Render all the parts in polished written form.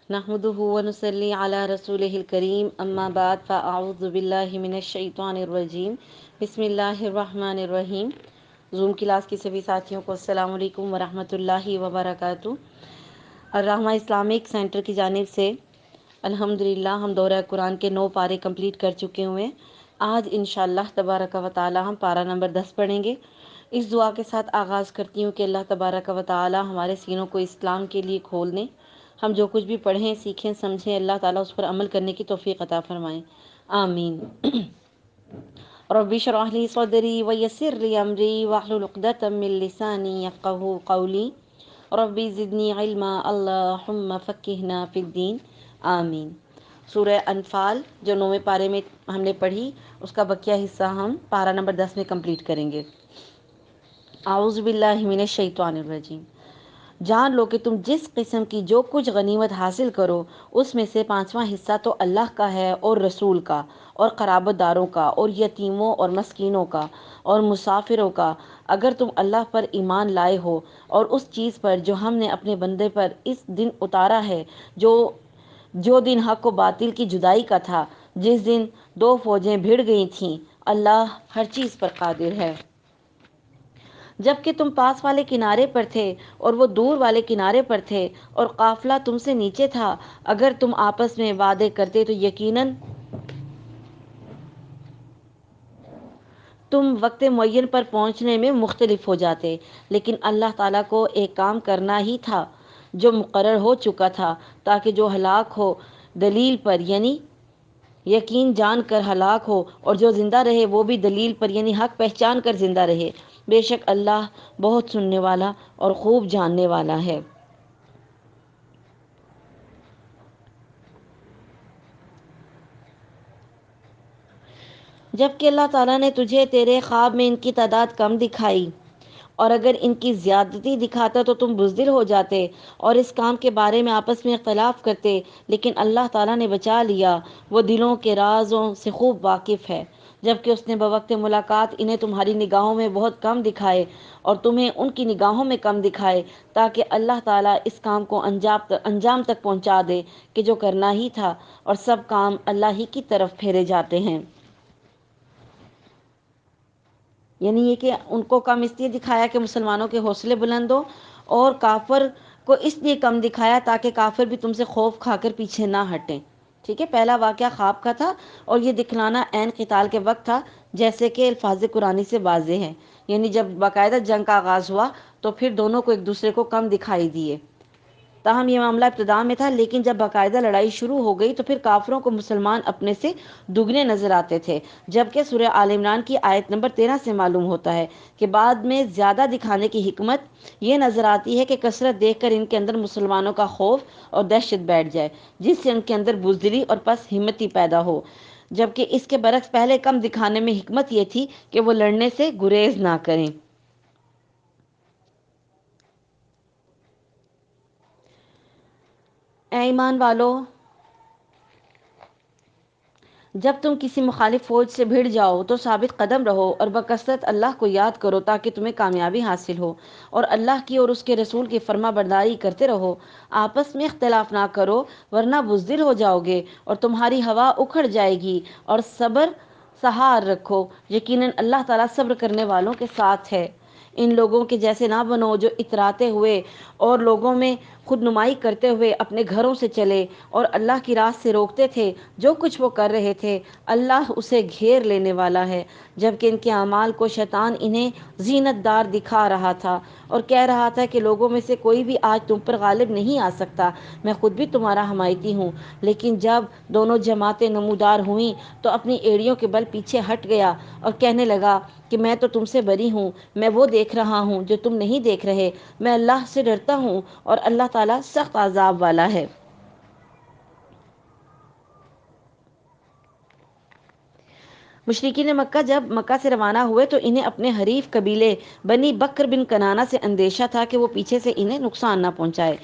نحمده ونصلي على رسوله الكريم اما بعد فاعوذ باللہ من الشیطان الرجیم بسم اللہ الرحمن الرحیم۔ زوم کلاس کی سبھی ساتھیوں کو السلام علیکم ورحمۃ اللہ وبرکاتہ۔ الرحمہ اسلامک سینٹر کی جانب سے الحمدللہ ہم دورہ قرآن کے 9 پارے کمپلیٹ کر چکے ہوئے ہیں۔ آج انشاءاللہ تبارک و تعالی ہم پارہ نمبر 10 پڑھیں گے۔ اس دعا کے ساتھ آغاز کرتی ہوں کہ اللہ تبارک و تعالی ہمارے سینوں کو اسلام کے لیے کھول دیں۔ ہم جو کچھ بھی پڑھیں، سیکھیں، سمجھیں، اللہ تعالیٰ اس پر عمل کرنے کی توفیق عطا فرمائیں، آمین۔ رب اشرح لی صدری ویسر لی امری واحلل عقدۃ من لسانی یفقہوا قولی رب زدنی علما اللہم فقہنا فی الدین، آمین۔ سورہ انفال جو 9ویں پارے میں ہم نے پڑھی، اس کا بقیہ حصہ ہم پارہ نمبر 10 میں کمپلیٹ کریں گے۔ اعوذ باللہ من الشیطان الرجیم۔ جان لو کہ تم جس قسم کی جو کچھ غنیمت حاصل کرو، اس میں سے 5واں حصہ تو اللہ کا ہے اور رسول کا اور قرابت داروں کا اور یتیموں اور مسکینوں کا اور مسافروں کا، اگر تم اللہ پر ایمان لائے ہو اور اس چیز پر جو ہم نے اپنے بندے پر اس دن اتارا ہے، جو دن حق و باطل کی جدائی کا تھا، جس دن 2 فوجیں بھڑ گئی تھیں۔ اللہ ہر چیز پر قادر ہے۔ جبکہ تم پاس والے کنارے پر تھے اور وہ دور والے کنارے پر تھے اور قافلہ تم سے نیچے تھا، اگر تم آپس میں وعدے کرتے تو یقیناً تم وقت معین پر پہنچنے میں مختلف ہو جاتے، لیکن اللہ تعالیٰ کو ایک کام کرنا ہی تھا جو مقرر ہو چکا تھا، تاکہ جو ہلاک ہو دلیل پر یعنی یقین جان کر ہلاک ہو، اور جو زندہ رہے وہ بھی دلیل پر یعنی حق پہچان کر زندہ رہے۔ بے شک اللہ بہت سننے والا اور خوب جاننے والا ہے۔ جبکہ اللہ تعالیٰ نے تجھے تیرے خواب میں ان کی تعداد کم دکھائی، اور اگر ان کی زیادتی دکھاتا تو تم بزدل ہو جاتے اور اس کام کے بارے میں آپس میں اختلاف کرتے، لیکن اللہ تعالیٰ نے بچا لیا، وہ دلوں کے رازوں سے خوب واقف ہے۔ جبکہ اس نے بوقت ملاقات انہیں تمہاری نگاہوں میں بہت کم دکھائے اور تمہیں ان کی نگاہوں میں کم دکھائے، تاکہ اللہ تعالیٰ اس کام کو انجام تک پہنچا دے کہ جو کرنا ہی تھا، اور سب کام اللہ ہی کی طرف پھیرے جاتے ہیں۔ یعنی یہ کہ ان کو کم اس لیے دکھایا کہ مسلمانوں کے حوصلے بلند ہو، اور کافر کو اس لیے کم دکھایا تاکہ کافر بھی تم سے خوف کھا کر پیچھے نہ ہٹیں۔ ٹھیک ہے، پہلا واقعہ خواب کا تھا اور یہ دکھلانا عین قتال کے وقت تھا، جیسے کہ الفاظ قرآنی سے واضح ہے۔ یعنی جب باقاعدہ جنگ کا آغاز ہوا تو پھر دونوں کو ایک دوسرے کو کم دکھائی دیے۔ تاہم یہ معاملہ ابتدا میں تھا، لیکن جب باقاعدہ لڑائی شروع ہو گئی تو پھر کافروں کو مسلمان اپنے سے دگنے نظر آتے تھے۔ جبکہ سورہ آل عمران کی آیت نمبر 13 سے معلوم ہوتا ہے کہ بعد میں زیادہ دکھانے کی حکمت یہ نظر آتی ہے کہ کثرت دیکھ کر ان کے اندر مسلمانوں کا خوف اور دہشت بیٹھ جائے، جس سے ان کے اندر بزدلی اور پس ہمتی پیدا ہو۔ جبکہ اس کے برعکس پہلے کم دکھانے میں حکمت یہ تھی کہ وہ لڑنے سے گریز نہ کریں۔ اے ایمان والو، جب تم کسی مخالف فوج سے بھڑ جاؤ تو ثابت قدم رہو اور بکثرت اللہ کو یاد کرو تاکہ تمہیں کامیابی حاصل ہو، اور اللہ کی اور اس کے رسول کی فرما برداری کرتے رہو۔ آپس میں اختلاف نہ کرو ورنہ بزدل ہو جاؤ گے اور تمہاری ہوا اکھڑ جائے گی، اور صبر سہار رکھو، یقیناً اللہ تعالیٰ صبر کرنے والوں کے ساتھ ہے۔ ان لوگوں کے جیسے نہ بنو جو اتراتے ہوئے اور لوگوں میں خود نمائی کرتے ہوئے اپنے گھروں سے چلے اور اللہ کی راہ سے روکتے تھے۔ جو کچھ وہ کر رہے تھے اللہ اسے گھیر لینے والا ہے، جبکہ ان کے اعمال کو شیطان انہیں زینت دار دکھا رہا تھا اور کہہ رہا تھا کہ لوگوں میں سے کوئی بھی آج تم پر غالب نہیں آ سکتا، میں خود بھی تمہارا حمایتی ہوں۔ لیکن جب دونوں جماعتیں نمودار ہوئیں تو اپنی ایڑیوں کے بل پیچھے ہٹ گیا اور کہنے لگا کہ میں تو تم سے بری ہوں، میں وہ دیکھ رہا ہوں جو تم نہیں دیکھ رہے، میں اللہ سے ڈرتا ہوں اور اللہ تعالیٰ سخت عذاب والا ہے۔ مشرکین مکہ جب مکہ سے روانہ ہوئے تو انہیں اپنے حریف قبیلے بنی بکر بن کنانہ سے اندیشہ تھا کہ وہ پیچھے سے انہیں نقصان نہ پہنچائے۔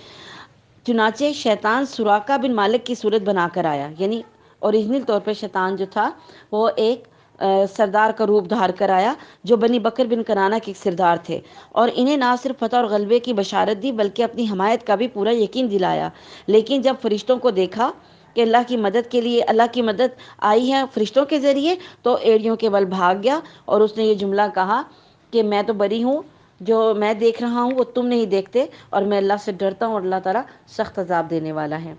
چنانچہ شیطان سراقہ بن مالک کی صورت بنا کر آیا، یعنی اوریجنل طور پر شیطان جو تھا وہ ایک سردار کا روپ دھار کر آیا جو بنی بکر بن کنانہ کے سردار تھے، اور انہیں نہ صرف فتح اور غلبے کی بشارت دی بلکہ اپنی حمایت کا بھی پورا یقین دلایا۔ لیکن جب فرشتوں کو دیکھا کہ اللہ کی مدد کے لیے اللہ کی مدد آئی ہے فرشتوں کے ذریعے، تو ایڑیوں کے بل بھاگ گیا اور اس نے یہ جملہ کہا کہ میں تو بری ہوں، جو میں دیکھ رہا ہوں وہ تم نہیں دیکھتے، اور میں اللہ سے ڈرتا ہوں اور اللہ تعالیٰ سخت عذاب دینے والا ہے۔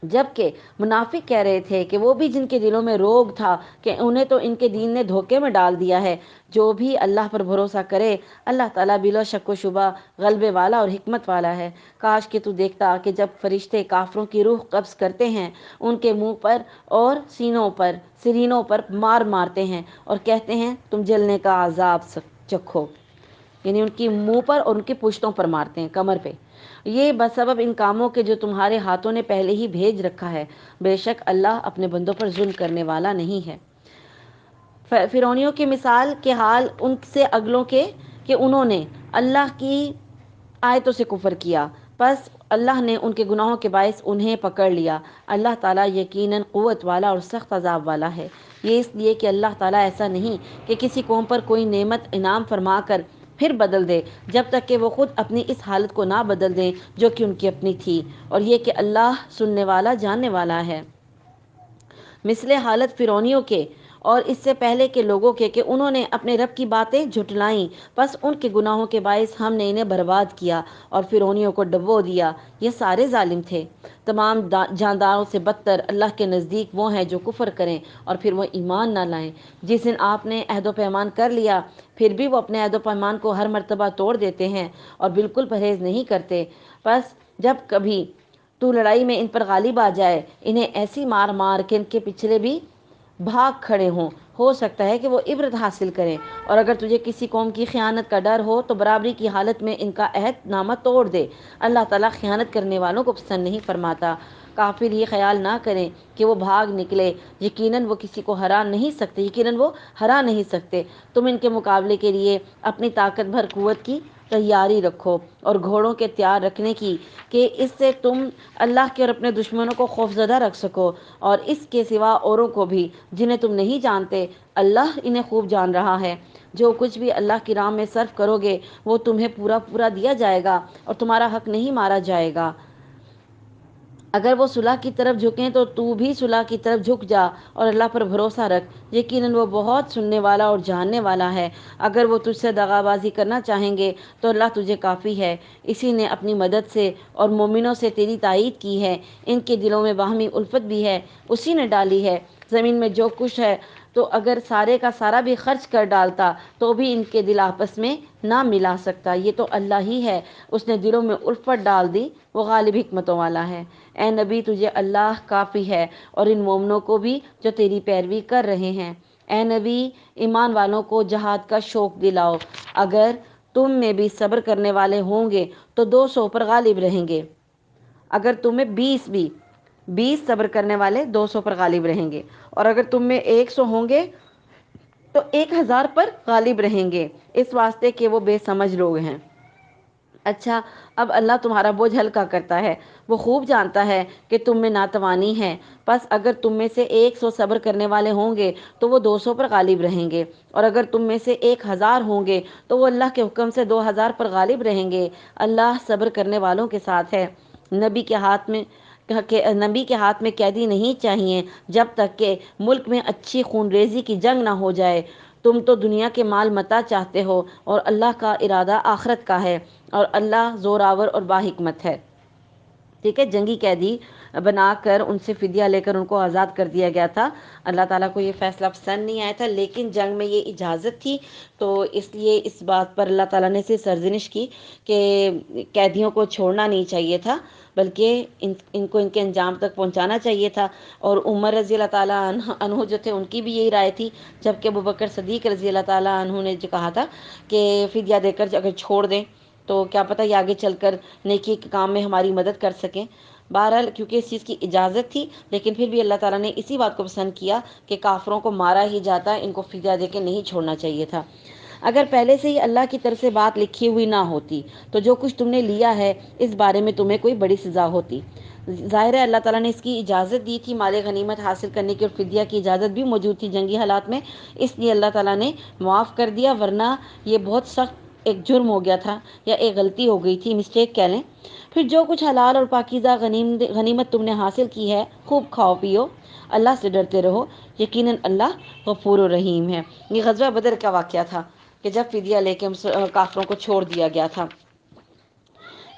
جبکہ منافق کہہ رہے تھے کہ وہ بھی جن کے دلوں میں روگ تھا کہ انہیں تو ان کے دین نے دھوکے میں ڈال دیا ہے، جو بھی اللہ پر بھروسہ کرے اللہ تعالیٰ بلا شک و شبہ غلبے والا اور حکمت والا ہے۔ کاش کہ تو دیکھتا کہ جب فرشتے کافروں کی روح قبض کرتے ہیں، ان کے منہ پر اور سینوں پر مارتے ہیں اور کہتے ہیں تم جلنے کا عذاب چکھو، یعنی ان کی منہ پر اور ان کی پشتوں پر مارتے ہیں، کمر پہ۔ یہ بسبب ان کاموں کے جو تمہارے ہاتھوں نے پہلے ہی بھیج رکھا ہے، بے شک اللہ اپنے بندوں پر ظلم کرنے والا نہیں ہے۔ فرعونیوں کی مثال کے حال ان سے اگلوں کے کہ انہوں نے اللہ کی آیتوں سے کفر کیا، پس اللہ نے ان کے گناہوں کے باعث انہیں پکڑ لیا۔ اللہ تعالیٰ یقیناً قوت والا اور سخت عذاب والا ہے۔ یہ اس لیے کہ اللہ تعالیٰ ایسا نہیں کہ کسی قوم پر کوئی نعمت انعام فرما کر پھر بدل دے جب تک کہ وہ خود اپنی اس حالت کو نہ بدل دیں جو کہ ان کی اپنی تھی، اور یہ کہ اللہ سننے والا جاننے والا ہے۔ مثل حالت فرعونیوں کے اور اس سے پہلے کے لوگوں کے کہ انہوں نے اپنے رب کی باتیں جھٹلائیں، پس ان کے گناہوں کے باعث ہم نے انہیں برباد کیا اور فرعونیوں کو ڈبو دیا۔ یہ سارے ظالم تھے۔ تمام جانداروں سے بدتر اللہ کے نزدیک وہ ہیں جو کفر کریں اور پھر وہ ایمان نہ لائیں۔ جس دن آپ نے عہد و پیمان کر لیا پھر بھی وہ اپنے عہد و پیمان کو ہر مرتبہ توڑ دیتے ہیں اور بالکل پرہیز نہیں کرتے۔ پس جب کبھی تو لڑائی میں ان پر غالب آ جائے، انہیں ایسی مار مار کہ ان کے پچھلے بھی بھاگ کھڑے ہوں، ہو سکتا ہے کہ وہ عبرت حاصل کریں۔ اور اگر تجھے کسی قوم کی خیانت کا ڈر ہو تو برابری کی حالت میں ان کا عہد نامہ توڑ دے۔ اللہ تعالیٰ خیانت کرنے والوں کو پسند نہیں فرماتا۔ کافر یہ خیال نہ کریں کہ وہ بھاگ نکلے، یقیناً وہ ہرا نہیں سکتے۔ تم ان کے مقابلے کے لیے اپنی طاقت بھر قوت کی تیاری رکھو اور گھوڑوں کے تیار رکھنے کی، کہ اس سے تم اللہ کے اور اپنے دشمنوں کو خوفزدہ رکھ سکو، اور اس کے سوا اوروں کو بھی جنہیں تم نہیں جانتے اللہ انہیں خوب جان رہا ہے۔ جو کچھ بھی اللہ کی راہ میں صرف کرو گے وہ تمہیں پورا دیا جائے گا اور تمہارا حق نہیں مارا جائے گا۔ اگر وہ صلح کی طرف جھکیں تو تو بھی صلح کی طرف جھک جا اور اللہ پر بھروسہ رکھ، یقیناً وہ بہت سننے والا اور جاننے والا ہے۔ اگر وہ تجھ سے دغا بازی کرنا چاہیں گے تو اللہ تجھے کافی ہے، اسی نے اپنی مدد سے اور مومنوں سے تیری تائید کی ہے۔ ان کے دلوں میں باہمی الفت بھی ہے، اسی نے ڈالی ہے۔ زمین میں جو کچھ ہے تو اگر سارے کا سارا بھی خرچ کر ڈالتا تو بھی ان کے دل آپس میں نہ ملا سکتا۔ یہ تو اللہ ہی ہے، اس نے دلوں میں الفت ڈال دی، وہ غالب حکمتوں والا ہے۔ اے نبی تجھے اللہ کافی ہے اور ان مومنوں کو بھی جو تیری پیروی کر رہے ہیں۔ اے نبی ایمان والوں کو جہاد کا شوق دلاؤ، اگر تم میں بھی صبر کرنے والے ہوں گے تو 200 پر غالب رہیں گے، اگر تم میں 20 صبر کرنے والے 200 پر غالب رہیں گے، اور اگر تم میں 100 ہوں گے تو 1000 پر غالب رہیں گے، اس واسطے کہ وہ بے سمجھ لوگ ہیں۔ اچھا، اب اللہ تمہارا بوجھ ہلکا کرتا ہے، وہ خوب جانتا ہے کہ تم میں ناتوانی ہے، پس اگر تم میں سے 100 صبر کرنے والے ہوں گے تو وہ 200 پر غالب رہیں گے، اور اگر تم میں سے 1000 ہوں گے تو وہ اللہ کے حکم سے 2000 پر غالب رہیں گے۔ اللہ صبر کرنے والوں کے ساتھ ہے۔ نبی کے ہاتھ میں قیدی نہیں چاہیے جب تک کہ ملک میں اچھی خون ریزی کی جنگ نہ ہو جائے۔ تم تو دنیا کے مال متاع چاہتے ہو اور اللہ کا ارادہ آخرت کا ہے، اور اللہ زوراور اور باحکمت ہے۔ ٹھیک ہے، جنگی قیدی بنا کر ان سے فدیہ لے کر ان کو آزاد کر دیا گیا تھا۔ اللہ تعالیٰ کو یہ فیصلہ پسند نہیں آیا تھا، لیکن جنگ میں یہ اجازت تھی، تو اس لیے اس بات پر اللہ تعالیٰ نے سے سرزنش کی کہ قیدیوں کو چھوڑنا نہیں چاہیے تھا، بلکہ ان کو ان کے انجام تک پہنچانا چاہیے تھا۔ اور عمر رضی اللہ تعالیٰ عنہ جو تھے ان کی بھی یہی رائے تھی، جبکہ ابوبکر صدیق رضی اللہ تعالیٰ عنہ نے جو کہا تھا کہ فدیہ دے کر اگر چھوڑ دیں تو کیا پتہ یہ آگے چل کر نیکی کے کام میں ہماری مدد کر سکیں۔ بہرحال کیونکہ اس چیز کی اجازت تھی، لیکن پھر بھی اللہ تعالیٰ نے اسی بات کو پسند کیا کہ کافروں کو مارا ہی جاتا ہے، ان کو فدیہ دے کے نہیں چھوڑنا چاہیے تھا۔ اگر پہلے سے ہی اللہ کی طرف سے بات لکھی ہوئی نہ ہوتی تو جو کچھ تم نے لیا ہے اس بارے میں تمہیں کوئی بڑی سزا ہوتی۔ ظاہر ہے اللہ تعالیٰ نے اس کی اجازت دی تھی، مال غنیمت حاصل کرنے کی اور فدیہ کی اجازت بھی موجود تھی جنگی حالات میں، اس لیے اللہ تعالیٰ نے معاف کر دیا، ورنہ یہ بہت سخت ایک جرم ہو گیا تھا یا ایک غلطی ہو گئی تھی، مسٹیک کہہ لیں۔ پھر جو کچھ حلال اور پاکیزہ غنیمت تم نے حاصل کی ہے خوب کھاؤ پیو، اللہ سے ڈرتے رہو، یقیناً اللہ غفور و رحیم ہے۔ یہ غزوہ بدر کا واقعہ تھا کہ جب فدیہ لے کے کافروں کو چھوڑ دیا گیا تھا۔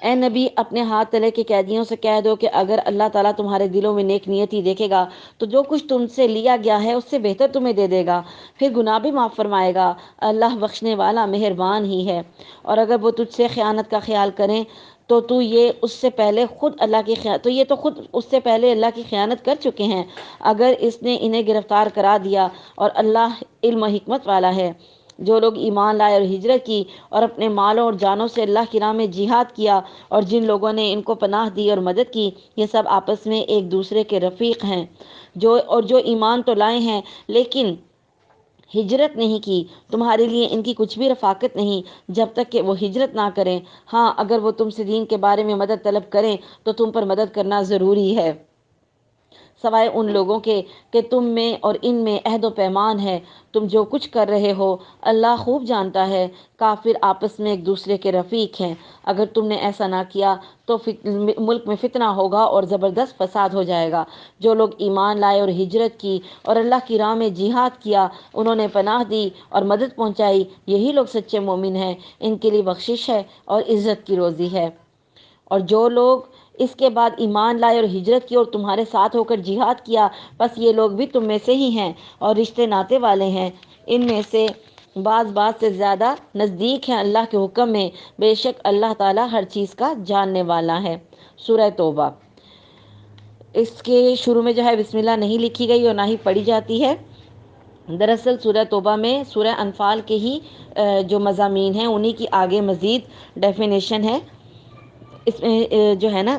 اے نبی اپنے ہاتھ تلے کے قیدیوں سے کہہ دو کہ اگر اللہ تعالیٰ تمہارے دلوں میں نیک نیتی دیکھے گا تو جو کچھ تم سے لیا گیا ہے اس سے بہتر تمہیں دے دے گا، پھر گناہ بھی معاف فرمائے گا، اللہ بخشنے والا مہربان ہی ہے۔ اور اگر وہ تجھ سے خیانت کا خیال کریں تو یہ اس سے پہلے خود اللہ کی خیانت کر چکے ہیں، اگر اس نے انہیں گرفتار کرا دیا، اور اللہ علم و حکمت والا ہے۔ جو لوگ ایمان لائے اور ہجرت کی اور اپنے مالوں اور جانوں سے اللہ کی راہ میں جہاد کیا، اور جن لوگوں نے ان کو پناہ دی اور مدد کی، یہ سب آپس میں ایک دوسرے کے رفیق ہیں۔ جو ایمان تو لائے ہیں لیکن ہجرت نہیں کی، تمہارے لیے ان کی کچھ بھی رفاقت نہیں جب تک کہ وہ ہجرت نہ کریں۔ ہاں اگر وہ تم سے دین کے بارے میں مدد طلب کریں تو تم پر مدد کرنا ضروری ہے، سوائے ان لوگوں کے کہ تم میں اور ان میں عہد و پیمان ہے۔ تم جو کچھ کر رہے ہو اللہ خوب جانتا ہے۔ کافر آپس میں ایک دوسرے کے رفیق ہیں، اگر تم نے ایسا نہ کیا تو ملک میں فتنہ ہوگا اور زبردست فساد ہو جائے گا۔ جو لوگ ایمان لائے اور ہجرت کی اور اللہ کی راہ میں جہاد کیا، انہوں نے پناہ دی اور مدد پہنچائی، یہی لوگ سچے مومن ہیں، ان کے لیے بخشش ہے اور عزت کی روزی ہے۔ اور جو لوگ اس کے بعد ایمان لائے اور ہجرت کی اور تمہارے ساتھ ہو کر جہاد کیا، بس یہ لوگ بھی تم میں سے ہی ہیں اور رشتے ناتے والے ہیں، ان میں سے بعض سے زیادہ نزدیک ہیں اللہ کے حکم میں، بے شک اللہ تعالیٰ ہر چیز کا جاننے والا ہے۔ سورہ توبہ، اس کے شروع میں جو ہے بسم اللہ نہیں لکھی گئی اور نہ ہی پڑھی جاتی ہے۔ دراصل سورہ توبہ میں سورہ انفال کے ہی جو مضامین ہیں انہی کی آگے مزید ڈیفینیشن ہے۔ اس میں جو ہے نا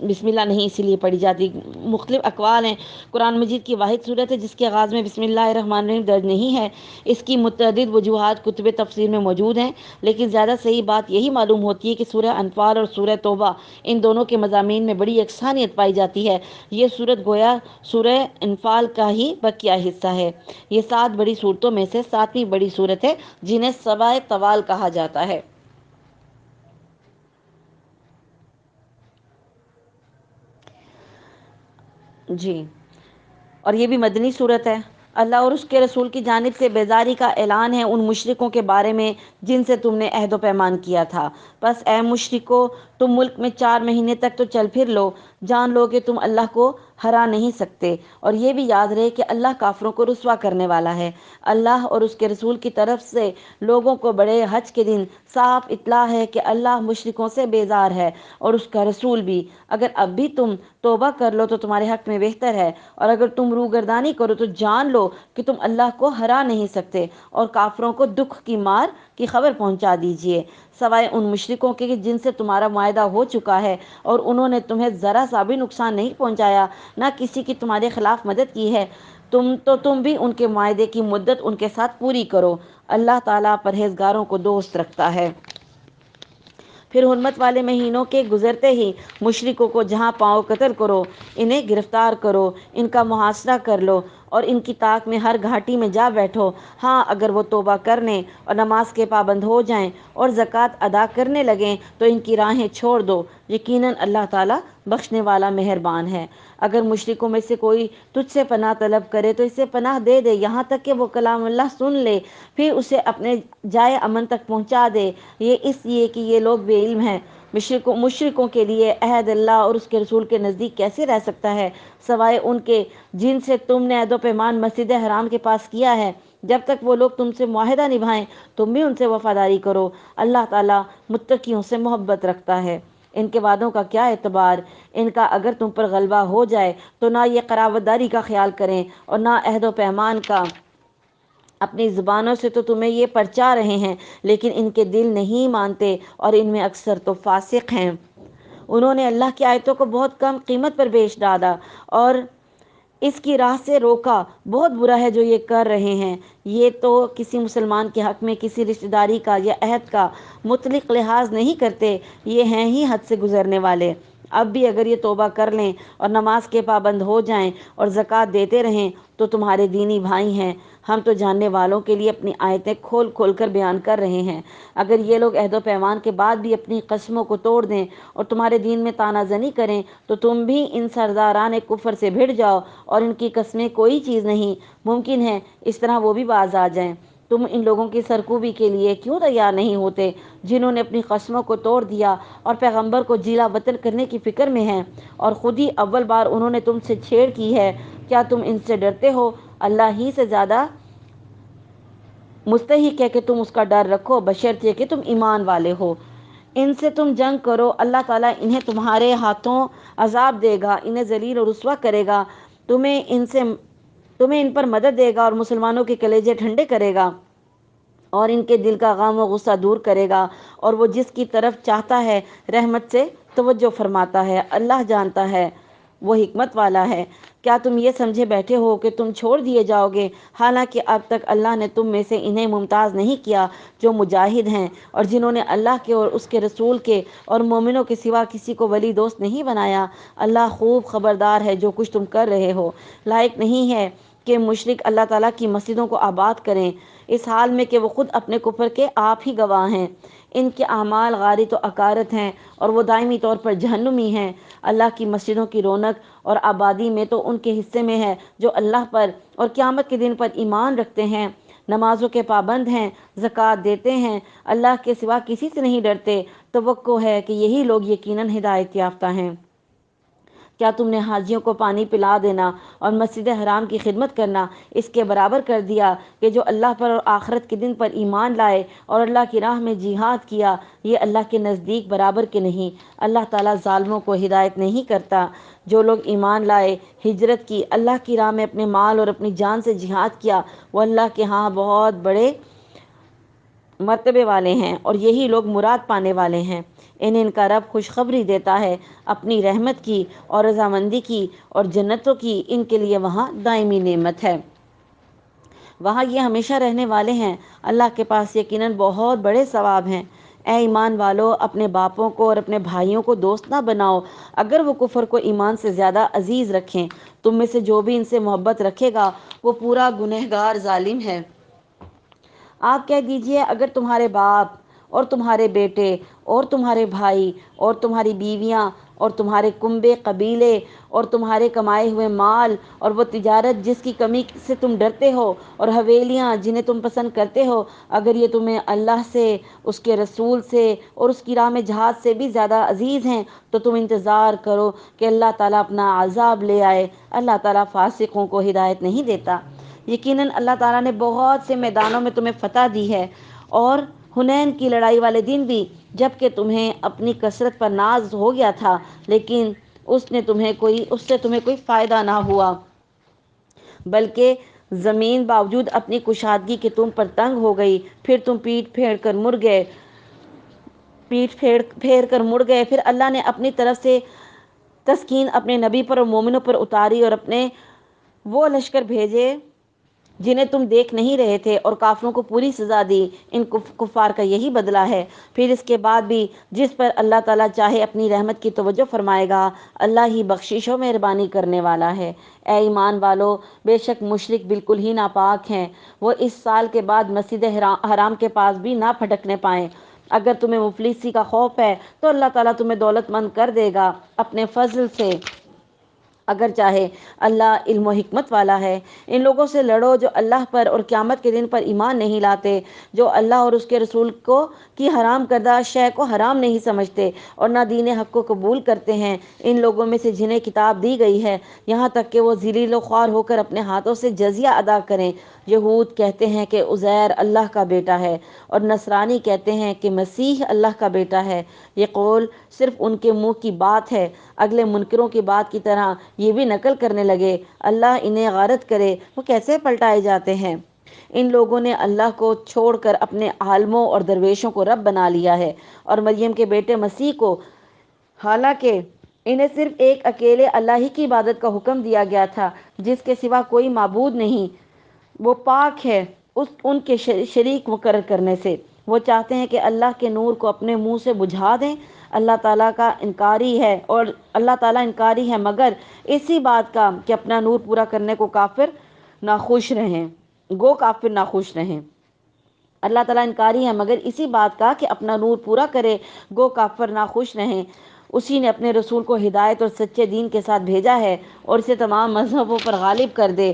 بسم اللہ نہیں اسی لیے پڑھی جاتی۔ مختلف اقوال ہیں۔ قرآن مجید کی واحد صورت ہے جس کے آغاز میں بسم اللہ الرحمن الرحیم درج نہیں ہے۔ اس کی متعدد وجوہات کتب تفسیر میں موجود ہیں، لیکن زیادہ صحیح بات یہی معلوم ہوتی ہے کہ سورہ انفال اور سورہ توبہ ان دونوں کے مضامین میں بڑی یکسانیت پائی جاتی ہے۔ یہ سورت گویا سورہ انفال کا ہی بقیہ حصہ ہے۔ یہ 7 بڑی صورتوں میں سے 7ویں بڑی صورت ہے جنہیں سبع طوال کہا جاتا ہے۔ جی، اور یہ بھی مدنی صورت ہے۔ اللہ اور اس کے رسول کی جانب سے بیزاری کا اعلان ہے ان مشرکوں کے بارے میں جن سے تم نے عہد و پیمان کیا تھا۔ بس اے مشرکو، تم ملک میں 4 مہینے تک تو چل پھر لو، جان لو کہ تم اللہ کو ہرا نہیں سکتے، اور یہ بھی یاد رہے کہ اللہ کافروں کو رسوا کرنے والا ہے۔ اللہ اور اس کے رسول کی طرف سے لوگوں کو بڑے حج کے دن صاف اطلاع ہے کہ اللہ مشرکوں سے بیزار ہے اور اس کا رسول بھی۔ اگر اب بھی تم توبہ کر لو تو تمہارے حق میں بہتر ہے، اور اگر تم روگردانی کرو تو جان لو کہ تم اللہ کو ہرا نہیں سکتے، اور کافروں کو دکھ کی مار کی خبر پہنچا دیجئے، سوائے ان مشرکوں کے جن سے تمہارا معاہدہ ہو چکا ہے اور انہوں نے تمہیں ذرا سا بھی نقصان نہیں پہنچایا، نہ کسی کی تمہارے خلاف مدد کی ہے۔ تم بھی ان کے معاہدے کی مدت ان کے ساتھ پوری کرو، اللہ تعالیٰ پرہیزگاروں کو دوست رکھتا ہے۔ پھر حرمت والے مہینوں کے گزرتے ہی مشرکوں کو جہاں پاؤ قتل کرو، انہیں گرفتار کرو، ان کا محاصرہ کر لو اور ان کی طاق میں ہر گھاٹی میں جا بیٹھو۔ ہاں اگر وہ توبہ کرنے اور نماز کے پابند ہو جائیں اور زکوٰۃ ادا کرنے لگیں تو ان کی راہیں چھوڑ دو، یقیناً اللہ تعالیٰ بخشنے والا مہربان ہے۔ اگر مشرکوں میں سے کوئی تجھ سے پناہ طلب کرے تو اسے پناہ دے دے یہاں تک کہ وہ کلام اللہ سن لے، پھر اسے اپنے جائے امن تک پہنچا دے، یہ اس لیے کہ یہ لوگ بے علم ہیں۔ مشرکوں کے لیے عہد اللہ اور اس کے رسول کے نزدیک کیسے رہ سکتا ہے، سوائے ان کے جن سے تم نے عہد و پیمان مسجد حرام کے پاس کیا ہے۔ جب تک وہ لوگ تم سے معاہدہ نبھائیں تم بھی ان سے وفاداری کرو، اللہ تعالیٰ متقیوں سے محبت رکھتا ہے۔ ان کے وعدوں کا کیا اعتبار، ان کا اگر تم پر غلبہ ہو جائے تو نہ یہ قرابت داری کا خیال کریں اور نہ عہد و پیمان کا۔ اپنی زبانوں سے تو تمہیں یہ پرچا رہے ہیں لیکن ان کے دل نہیں مانتے اور ان میں اکثر تو فاسق ہیں۔ انہوں نے اللہ کی آیتوں کو بہت کم قیمت پر بیچ ڈالا اور اس کی راہ سے روکا، بہت برا ہے جو یہ کر رہے ہیں۔ یہ تو کسی مسلمان کے حق میں کسی رشتہ داری کا یا عہد کا مطلق لحاظ نہیں کرتے، یہ ہیں ہی حد سے گزرنے والے۔ اب بھی اگر یہ توبہ کر لیں اور نماز کے پابند ہو جائیں اور زکوٰۃ دیتے رہیں تو تمہارے دینی بھائی ہیں۔ ہم تو جاننے والوں کے لیے اپنی آیتیں کھول کھول کر بیان کر رہے ہیں۔ اگر یہ لوگ عہد و پیمان کے بعد بھی اپنی قسموں کو توڑ دیں اور تمہارے دین میں طعنہ زنی کریں تو تم بھی ان سرداران کفر سے بھڑ جاؤ اور ان کی قسمیں کوئی چیز نہیں، ممکن ہے اس طرح وہ بھی باز آ جائیں۔ تم ان لوگوں کی سرکوبی کے لیے کیوں تیار نہیں ہوتے جنہوں نے اپنی قسموں کو توڑ دیا اور پیغمبر کو جیلا وطن کرنے کی فکر میں ہیں، اور خود ہی اول بار انہوں نے تم سے چھیڑ کی ہے؟ کیا تم ان سے ڈرتے ہو؟ اللہ ہی سے زیادہ مستحق ہے کہ تم اس کا ڈر رکھو، بشرطیکہ کہ تم ایمان والے ہو۔ ان سے تم جنگ کرو، اللہ تعالیٰ انہیں تمہارے ہاتھوں عذاب دے گا، انہیں ذلیل و رسوا کرے گا، تمہیں ان پر مدد دے گا اور مسلمانوں کے کلیجے ٹھنڈے کرے گا اور ان کے دل کا غم و غصہ دور کرے گا، اور وہ جس کی طرف چاہتا ہے رحمت سے توجہ فرماتا ہے۔ اللہ جانتا ہے، وہ حکمت والا ہے۔ کیا تم یہ سمجھے بیٹھے ہو کہ تم چھوڑ دیے جاؤ گے، حالانکہ اب تک اللہ نے تم میں سے انہیں ممتاز نہیں کیا جو مجاہد ہیں اور جنہوں نے اللہ کے اور اس کے رسول کے اور مومنوں کے سوا کسی کو ولی دوست نہیں بنایا۔ اللہ خوب خبردار ہے جو کچھ تم کر رہے ہو۔ لائق نہیں ہے کہ مشرک اللہ تعالیٰ کی مسجدوں کو آباد کریں، اس حال میں کہ وہ خود اپنے کفر کے آپ ہی گواہ ہیں۔ ان کے اعمال غارت و اکارت ہیں اور وہ دائمی طور پر جہنمی ہیں۔ اللہ کی مسجدوں کی رونق اور آبادی میں تو ان کے حصے میں ہے جو اللہ پر اور قیامت کے دن پر ایمان رکھتے ہیں، نمازوں کے پابند ہیں، زکوٰۃ دیتے ہیں، اللہ کے سوا کسی سے نہیں ڈرتے۔ توقع ہے کہ یہی لوگ یقیناً ہدایت یافتہ ہیں۔ کیا تم نے حاجیوں کو پانی پلا دینا اور مسجد حرام کی خدمت کرنا اس کے برابر کر دیا کہ جو اللہ پر اور آخرت کے دن پر ایمان لائے اور اللہ کی راہ میں جہاد کیا؟ یہ اللہ کے نزدیک برابر کے نہیں۔ اللہ تعالیٰ ظالموں کو ہدایت نہیں کرتا۔ جو لوگ ایمان لائے، ہجرت کی، اللہ کی راہ میں اپنے مال اور اپنی جان سے جہاد کیا، وہ اللہ کے ہاں بہت بڑے مرتبے والے ہیں اور یہی لوگ مراد پانے والے ہیں۔ انہیں ان کا رب خوشخبری دیتا ہے اپنی رحمت کی اور رضامندی کی اور جنتوں کی، ان کے لیے وہاں دائمی نعمت ہے، وہاں یہ ہمیشہ رہنے والے ہیں۔ اللہ کے پاس یقیناً بہت بڑے ثواب ہیں۔ اے ایمان والو، اپنے باپوں کو اور اپنے بھائیوں کو دوست نہ بناؤ اگر وہ کفر کو ایمان سے زیادہ عزیز رکھیں۔ تم میں سے جو بھی ان سے محبت رکھے گا وہ پورا گنہگار ظالم ہے۔ آپ کہہ دیجئے، اگر تمہارے باپ اور تمہارے بیٹے اور تمہارے بھائی اور تمہاری بیویاں اور تمہارے کنبے قبیلے اور تمہارے کمائے ہوئے مال اور وہ تجارت جس کی کمی سے تم ڈرتے ہو اور حویلیاں جنہیں تم پسند کرتے ہو، اگر یہ تمہیں اللہ سے، اس کے رسول سے اور اس کی راہ میں جہاد سے بھی زیادہ عزیز ہیں تو تم انتظار کرو کہ اللہ تعالیٰ اپنا عذاب لے آئے۔ اللہ تعالیٰ فاسقوں کو ہدایت نہیں دیتا۔ یقیناً اللہ تعالیٰ نے بہت سے میدانوں میں تمہیں فتح دی ہے، اور حنین کی لڑائی والے دن بھی، جب کہ تمہیں اپنی کثرت پر ناز ہو گیا تھا لیکن اس سے تمہیں کوئی فائدہ نہ ہوا، بلکہ زمین باوجود اپنی کشادگی کے تم پر تنگ ہو گئی۔ پھر تم پیٹ پھیر کر مڑ گئے۔ پھر اللہ نے اپنی طرف سے تسکین اپنے نبی پر اور مومنوں پر اتاری اور اپنے وہ لشکر بھیجے جنہیں تم دیکھ نہیں رہے تھے، اور کافروں کو پوری سزا دی۔ ان کفار کا یہی بدلہ ہے۔ پھر اس کے بعد بھی جس پر اللہ تعالیٰ چاہے اپنی رحمت کی توجہ فرمائے گا، اللہ ہی بخشش و مہربانی کرنے والا ہے۔ اے ایمان والو، بے شک مشرک بالکل ہی ناپاک ہیں، وہ اس سال کے بعد مسجد حرام کے پاس بھی نہ پھٹکنے پائیں۔ اگر تمہیں مفلسی کا خوف ہے تو اللہ تعالیٰ تمہیں دولت مند کر دے گا اپنے فضل سے، اگر چاہے۔ اللہ علم و حکمت والا ہے۔ ان لوگوں سے لڑو جو اللہ پر اور قیامت کے دن پر ایمان نہیں لاتے، جو اللہ اور اس کے رسول کی حرام کردہ شے کو حرام نہیں سمجھتے اور نہ دین حق کو قبول کرتے ہیں۔ ان لوگوں میں سے جنہیں کتاب دی گئی ہے، یہاں تک کہ وہ ذلیل و خوار ہو کر اپنے ہاتھوں سے جزیہ ادا کریں۔ یہود کہتے ہیں کہ عزیر اللہ کا بیٹا ہے، اور نصرانی کہتے ہیں کہ مسیح اللہ کا بیٹا ہے۔ یہ قول صرف ان کے منہ کی بات ہے، اگلے منکروں کی بات کی طرح یہ بھی نقل کرنے لگے۔ اللہ انہیں غارت کرے، وہ کیسے پلٹائے جاتے ہیں۔ ان لوگوں نے اللہ کو چھوڑ کر اپنے عالموں اور درویشوں کو رب بنا لیا ہے، اور مریم کے بیٹے مسیح کو، حالانکہ انہیں صرف ایک اکیلے اللہ ہی کی عبادت کا حکم دیا گیا تھا۔ جس کے سوا کوئی معبود نہیں، وہ پاک ہے ان کے شریک مقرر کرنے سے۔ وہ چاہتے ہیں کہ اللہ کے نور کو اپنے منہ سے بجھا دیں۔ اللہ تعالیٰ انکاری ہے مگر اسی بات کا کہ اپنا نور پورا کرنے کو کافر ناخوش رہیں۔ اللہ تعالیٰ انکاری ہے مگر اسی بات کا کہ اپنا نور پورا کرے گو کافر ناخوش رہیں۔ اسی نے اپنے رسول کو ہدایت اور سچے دین کے ساتھ بھیجا ہے اور اسے تمام مذہبوں پر غالب کر دے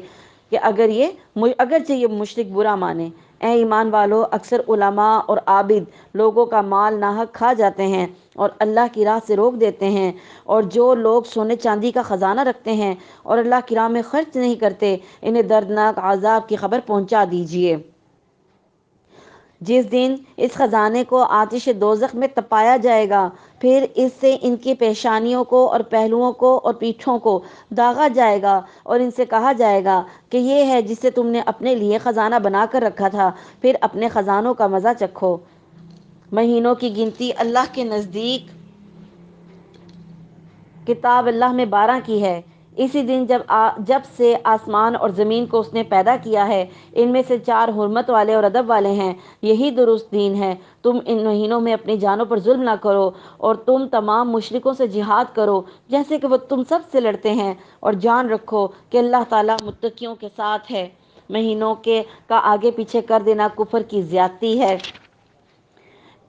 کہ اگرچہ یہ مشرک برا مانے۔ اے ایمان والو، اکثر علماء اور عابد لوگوں کا مال ناحق کھا جاتے ہیں اور اللہ کی راہ سے روک دیتے ہیں، اور جو لوگ سونے چاندی کا خزانہ رکھتے ہیں اور اللہ کی راہ میں خرچ نہیں کرتے، انہیں دردناک عذاب کی خبر پہنچا دیجیے۔ جس دن اس خزانے کو آتش دوزخ میں تپایا جائے گا، پھر اس سے ان کی پیشانیوں کو اور پہلوؤں کو اور پیٹھوں کو داغا جائے گا اور ان سے کہا جائے گا کہ یہ ہے جسے تم نے اپنے لیے خزانہ بنا کر رکھا تھا، پھر اپنے خزانوں کا مزہ چکھو۔ مہینوں کی گنتی اللہ کے نزدیک کتاب اللہ میں 12 کی ہے۔ اسی دن جب سے آسمان اور زمین کو اس نے پیدا کیا ہے، ان میں سے 4 حرمت والے اور ادب والے ہیں۔ یہی درست دین ہے۔ تم ان مہینوں میں اپنی جانوں پر ظلم نہ کرو اور تم تمام مشرکوں سے جہاد کرو جیسے کہ وہ تم سب سے لڑتے ہیں، اور جان رکھو کہ اللہ تعالیٰ متقیوں کے ساتھ ہے۔ مہینوں کا آگے پیچھے کر دینا کفر کی زیادتی ہے۔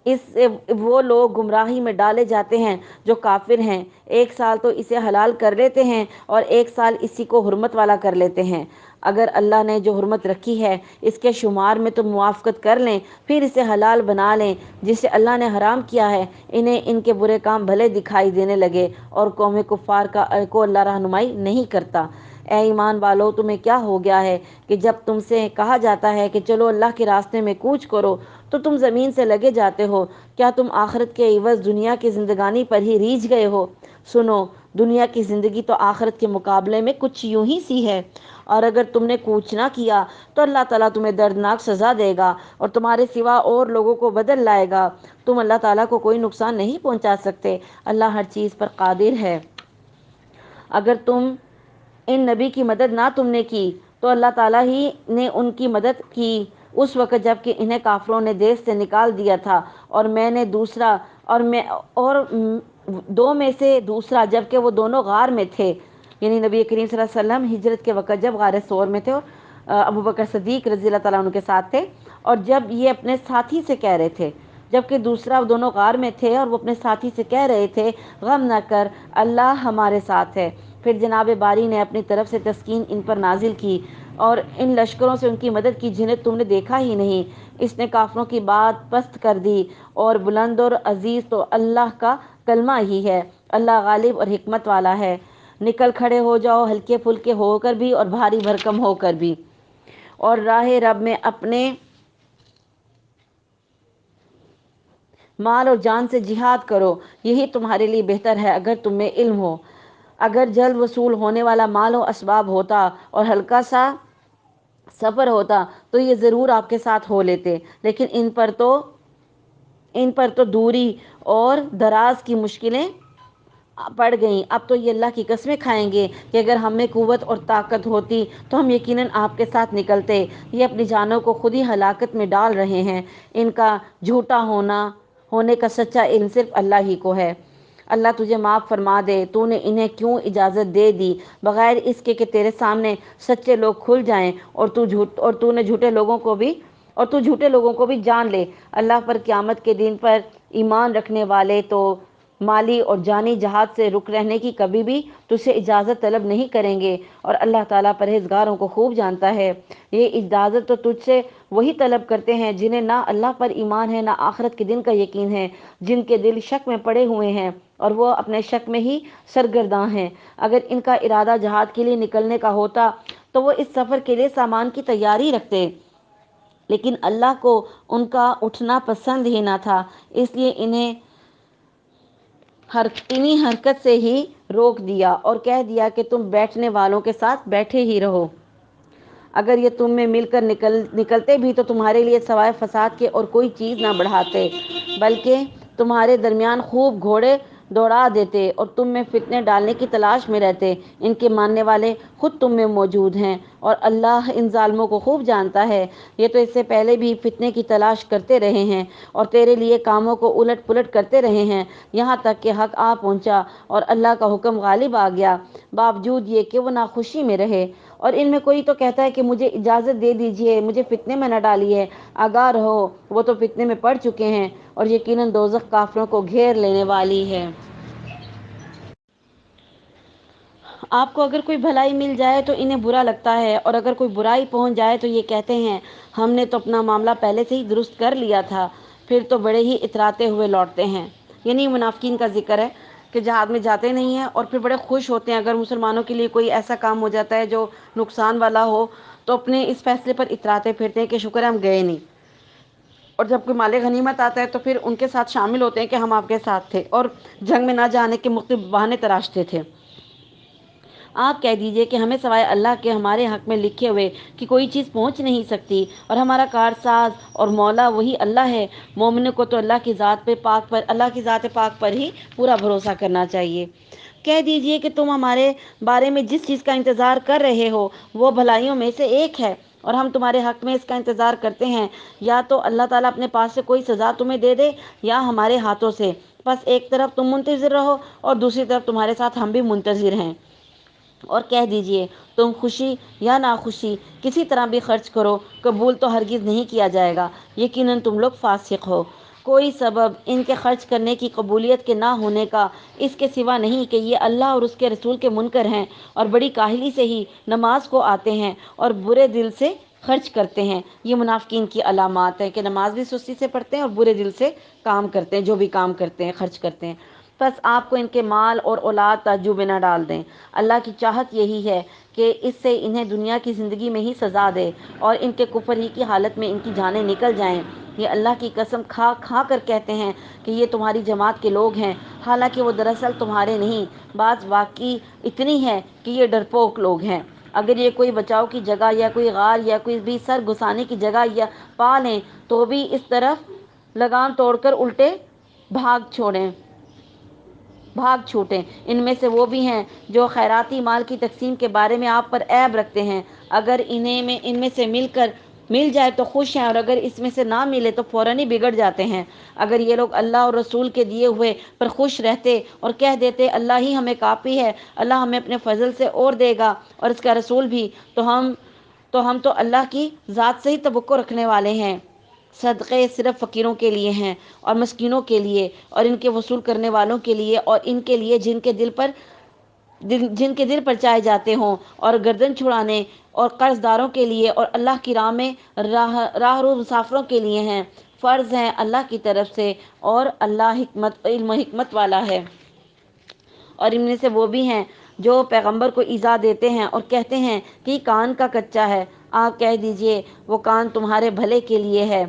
اس سے وہ لوگ گمراہی میں ڈالے جاتے ہیں جو کافر ہیں۔ ایک سال تو اسے حلال کر لیتے ہیں اور ایک سال اسی کو حرمت والا کر لیتے ہیں۔ اگر اللہ نے جو حرمت رکھی ہے اس کے شمار میں تم موافقت کر لیں، پھر اسے حلال بنا لیں جسے اللہ نے حرام کیا ہے، انہیں ان کے برے کام بھلے دکھائی دینے لگے اور قوم کفار کو اللہ رہنمائی نہیں کرتا۔ اے ایمان والو، تمہیں کیا ہو گیا ہے کہ جب تم سے کہا جاتا ہے کہ چلو اللہ کے راستے میں کوچ کرو تو تم زمین سے لگے جاتے ہو؟ کیا تم آخرت کے عوض دنیا کی زندگانی پر ہی ریجھ گئے ہو؟ سنو، دنیا کی زندگی تو آخرت کے مقابلے میں کچھ یوں ہی سی ہے، اور اگر تم نے کوچ نہ کیا تو اللہ تعالیٰ تمہیں دردناک سزا دے گا اور تمہارے سوا اور لوگوں کو بدل لائے گا۔ تم اللہ تعالیٰ کو کوئی نقصان نہیں پہنچا سکتے، اللہ ہر چیز پر قادر ہے۔ اگر ان نبی کی مدد نہ تم نے کی تو اللہ تعالیٰ ہی نے ان کی مدد کی اس وقت جب کہ انہیں کافروں نے دیش سے نکال دیا تھا، اور دو میں سے دوسرا جبکہ وہ دونوں غار میں تھے، یعنی نبی کریم صلی اللہ علیہ وسلم ہجرت کے وقت جب غار ثور میں تھے اور ابو بکر صدیق رضی اللہ تعالیٰ عنہ کے ساتھ تھے، اور جب یہ اپنے ساتھی سے کہہ رہے تھے، جبکہ دوسرا دونوں غار میں تھے اور وہ اپنے ساتھی سے کہہ رہے تھے غم نہ کر، اللہ ہمارے ساتھ ہے۔ پھر جناب باری نے اپنی طرف سے تسکین ان پر نازل کی اور ان لشکروں سے ان کی مدد کی جنہیں تم نے دیکھا ہی نہیں۔ اس نے کافروں کی بات پست کر دی، اور بلند اور عزیز تو اللہ کا کلمہ ہی ہے۔ اللہ غالب اور حکمت والا ہے۔ نکل کھڑے ہو جاؤ، ہلکے پھلکے ہو کر بھی اور بھاری بھرکم ہو کر بھی، اور راہ رب میں اپنے مال اور جان سے جہاد کرو، یہی تمہارے لیے بہتر ہے اگر تم میں علم ہو۔ اگر جلد وصول ہونے والا مال و اسباب ہوتا اور ہلکا سا سفر ہوتا تو یہ ضرور آپ کے ساتھ ہو لیتے، لیکن ان پر تو دوری اور دراز کی مشکلیں پڑ گئیں۔ اب تو یہ اللہ کی قسمیں کھائیں گے کہ اگر ہم میں قوت اور طاقت ہوتی تو ہم یقیناً آپ کے ساتھ نکلتے۔ یہ اپنی جانوں کو خود ہی ہلاکت میں ڈال رہے ہیں۔ ان کا جھوٹا ہونے کا سچا علم صرف اللہ ہی کو ہے۔ اللہ تجھے معاف فرما دے، تو نے انہیں کیوں اجازت دے دی بغیر اس کے کہ تیرے سامنے سچے لوگ کھل جائیں، اور تو جھوٹے لوگوں کو بھی جان لے۔ اللہ پر قیامت کے دن پر ایمان رکھنے والے تو مالی اور جانی جہاد سے رک رہنے کی کبھی بھی تجھ سے اجازت طلب نہیں کریں گے، اور اللہ تعالیٰ پرہیزگاروں کو خوب جانتا ہے۔ یہ اجازت تو تجھ سے وہی طلب کرتے ہیں جنہیں نہ اللہ پر ایمان ہے نہ آخرت کے دن کا یقین ہے، جن کے دل شک میں پڑے ہوئے ہیں اور وہ اپنے شک میں ہی سرگرداں ہیں۔ اگر ان کا ارادہ جہاد کے لیے نکلنے کا ہوتا تو وہ اس سفر کے لیے سامان کی تیاری رکھتے، لیکن اللہ کو ان کا اٹھنا پسند ہی نہ تھا، اس لیے انہیں حرکت سے ہی روک دیا اور کہہ دیا کہ تم بیٹھنے والوں کے ساتھ بیٹھے ہی رہو۔ اگر یہ تم میں مل کر نکلتے بھی تو تمہارے لیے سوائے فساد کے اور کوئی چیز نہ بڑھاتے، بلکہ تمہارے درمیان خوب گھوڑے دوڑا دیتے اور تم میں فتنے ڈالنے کی تلاش میں رہتے۔ ان کے ماننے والے خود تم میں موجود ہیں اور اللہ ان ظالموں کو خوب جانتا ہے۔ یہ تو اس سے پہلے بھی فتنے کی تلاش کرتے رہے ہیں اور تیرے لیے کاموں کو الٹ پلٹ کرتے رہے ہیں، یہاں تک کہ حق آ پہنچا اور اللہ کا حکم غالب آ گیا، باوجود یہ کہ وہ ناخوشی میں رہے۔ اور ان میں کوئی تو کہتا ہے کہ مجھے اجازت دے دیجئے، مجھے فتنے میں نہ ڈالیے۔ آگاہ رہو، وہ تو فتنے میں پڑ چکے ہیں اور یقیناً دوزخ کافروں کو گھیر لینے والی ہے۔ آپ کو اگر کوئی بھلائی مل جائے تو انہیں برا لگتا ہے، اور اگر کوئی برائی پہنچ جائے تو یہ کہتے ہیں ہم نے تو اپنا معاملہ پہلے سے ہی درست کر لیا تھا، پھر تو بڑے ہی اتراتے ہوئے لوٹتے ہیں۔ یعنی منافقین کا ذکر ہے کہ جہاد میں جاتے نہیں ہیں اور پھر بڑے خوش ہوتے ہیں اگر مسلمانوں کے لیے کوئی ایسا کام ہو جاتا ہے جو نقصان والا ہو، تو اپنے اس فیصلے پر اتراتے پھرتے ہیں کہ شکر ہے ہم گئے نہیں۔ اور جب کوئی مال غنیمت آتا ہے تو پھر ان کے ساتھ شامل ہوتے ہیں کہ ہم آپ کے ساتھ تھے اور جنگ میں نہ جانے کے مختلف بہانے تراشتے تھے۔ آپ کہہ دیجئے کہ ہمیں سوائے اللہ کے ہمارے حق میں لکھے ہوئے کہ کوئی چیز پہنچ نہیں سکتی، اور ہمارا کارساز اور مولا وہی اللہ ہے۔ مومنوں کو تو اللہ کی ذات پاک پر ہی پورا بھروسہ کرنا چاہیے۔ کہہ دیجئے کہ تم ہمارے بارے میں جس چیز کا انتظار کر رہے ہو وہ بھلائیوں میں سے ایک ہے، اور ہم تمہارے حق میں اس کا انتظار کرتے ہیں، یا تو اللہ تعالیٰ اپنے پاس سے کوئی سزا تمہیں دے دے یا ہمارے ہاتھوں سے۔ بس ایک طرف تم منتظر رہو اور دوسری طرف تمہارے ساتھ ہم بھی منتظر ہیں۔ اور کہہ دیجئے تم خوشی یا ناخوشی کسی طرح بھی خرچ کرو، قبول تو ہرگز نہیں کیا جائے گا، یقیناً تم لوگ فاسق ہو۔ کوئی سبب ان کے خرچ کرنے کی قبولیت کے نہ ہونے کا اس کے سوا نہیں کہ یہ اللہ اور اس کے رسول کے منکر ہیں اور بڑی کاہلی سے ہی نماز کو آتے ہیں اور برے دل سے خرچ کرتے ہیں۔ یہ منافقین کی علامات ہے کہ نماز بھی سستی سے پڑھتے ہیں اور برے دل سے کام کرتے ہیں، جو بھی کام کرتے ہیں خرچ کرتے ہیں۔ بس آپ کو ان کے مال اور اولاد تعجب میں نہ ڈال دیں۔ اللہ کی چاہت یہی ہے کہ اس سے انہیں دنیا کی زندگی میں ہی سزا دے اور ان کے کفر ہی کی حالت میں ان کی جانیں نکل جائیں۔ یہ اللہ کی قسم کھا کھا کر کہتے ہیں کہ یہ تمہاری جماعت کے لوگ ہیں، حالانکہ وہ دراصل تمہارے نہیں، بعض واقعی اتنی ہے کہ یہ ڈرپوک لوگ ہیں۔ اگر یہ کوئی بچاؤ کی جگہ یا کوئی غار یا کوئی بھی سر گھسانے کی جگہ یا پا لیں تو بھی اس طرف لگام توڑ کر الٹے بھاگ چھوٹیں۔ ان میں سے وہ بھی ہیں جو خیراتی مال کی تقسیم کے بارے میں آپ پر عیب رکھتے ہیں۔ اگر ان میں سے مل جائے تو خوش ہیں، اور اگر اس میں سے نہ ملے تو فوراً ہی بگڑ جاتے ہیں۔ اگر یہ لوگ اللہ اور رسول کے دیے ہوئے پر خوش رہتے اور کہہ دیتے اللہ ہی ہمیں کافی ہے، اللہ ہمیں اپنے فضل سے اور دے گا اور اس کا رسول بھی، تو ہم تو اللہ کی ذات سے ہی توقع رکھنے والے ہیں۔ صدقے صرف فقیروں کے لیے ہیں اور مسکینوں کے لیے اور ان کے وصول کرنے والوں کے لیے اور ان کے لیے جن کے دل پر چائے جاتے ہوں، اور گردن چھڑانے اور قرض داروں کے لیے اور اللہ کی راہ میں راہ رو مسافروں کے لیے ہیں۔ فرض ہیں اللہ کی طرف سے اور اللہ علم و حکمت والا ہے۔ اور ان میں سے وہ بھی ہیں جو پیغمبر کو ایذا دیتے ہیں اور کہتے ہیں کہ کان کا کچا ہے۔ آپ کہہ دیجئے وہ کان تمہارے بھلے کے لیے ہے۔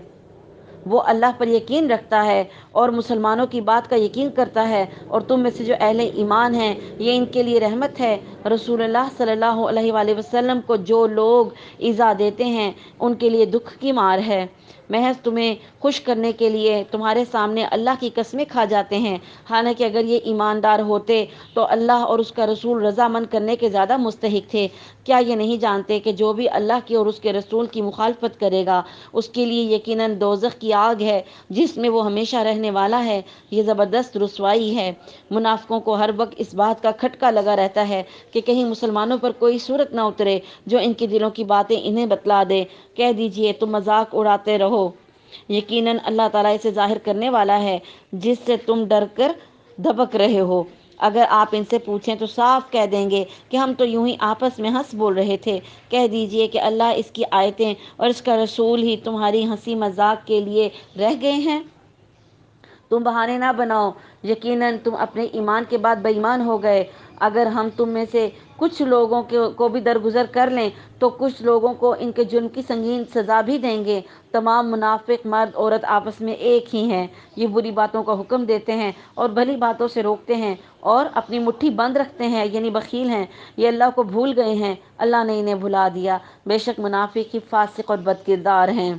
وہ اللہ پر یقین رکھتا ہے اور مسلمانوں کی بات کا یقین کرتا ہے، اور تم میں سے جو اہل ایمان ہیں یہ ان کے لیے رحمت ہے۔ رسول اللہ صلی اللہ علیہ وآلہ وسلم کو جو لوگ ایذا دیتے ہیں ان کے لیے دکھ کی مار ہے۔ محض تمہیں خوش کرنے کے لیے تمہارے سامنے اللہ کی قسمیں کھا جاتے ہیں، حالانکہ اگر یہ ایماندار ہوتے تو اللہ اور اس کا رسول رضامند کرنے کے زیادہ مستحق تھے۔ کیا یہ نہیں جانتے کہ جو بھی اللہ کی اور اس کے رسول کی مخالفت کرے گا اس کے لیے یقیناً دوزخ کی آگ ہے جس میں وہ ہمیشہ رہنے والا ہے؟ یہ زبردست رسوائی ہے۔ منافقوں کو ہر وقت اس بات کا کھٹکا لگا رہتا ہے کہ کہیں مسلمانوں پر کوئی صورت نہ اترے جو ان کے دلوں کی باتیں انہیں بتلا دے۔ کہہ دیجئے تم مذاق اڑاتے رہو، یقیناً اللہ تعالیٰ اسے ظاہر کرنے والا ہے جس سے تم ڈر کر دبک رہے ہو۔ اگر آپ ان سے پوچھیں تو صاف کہہ دیں گے کہ ہم تو یوں ہی آپس میں ہنس بول رہے تھے۔ کہہ دیجئے کہ اللہ، اس کی آیتیں اور اس کا رسول ہی تمہاری ہنسی مذاق کے لیے رہ گئے ہیں۔ تم بہانے نہ بناؤ، یقیناً تم اپنے ایمان کے بعد بے ایمان ہو گئے۔ اگر ہم تم میں سے کچھ لوگوں کو بھی درگزر کر لیں تو کچھ لوگوں کو ان کے جرم کی سنگین سزا بھی دیں گے۔ تمام منافق مرد عورت آپس میں ایک ہی ہیں، یہ بری باتوں کا حکم دیتے ہیں اور بھلی باتوں سے روکتے ہیں اور اپنی مٹھی بند رکھتے ہیں، یعنی بخیل ہیں۔ یہ اللہ کو بھول گئے ہیں، اللہ نے انہیں بھلا دیا۔ بے شک منافق ہی فاسق اور بد کردار ہیں۔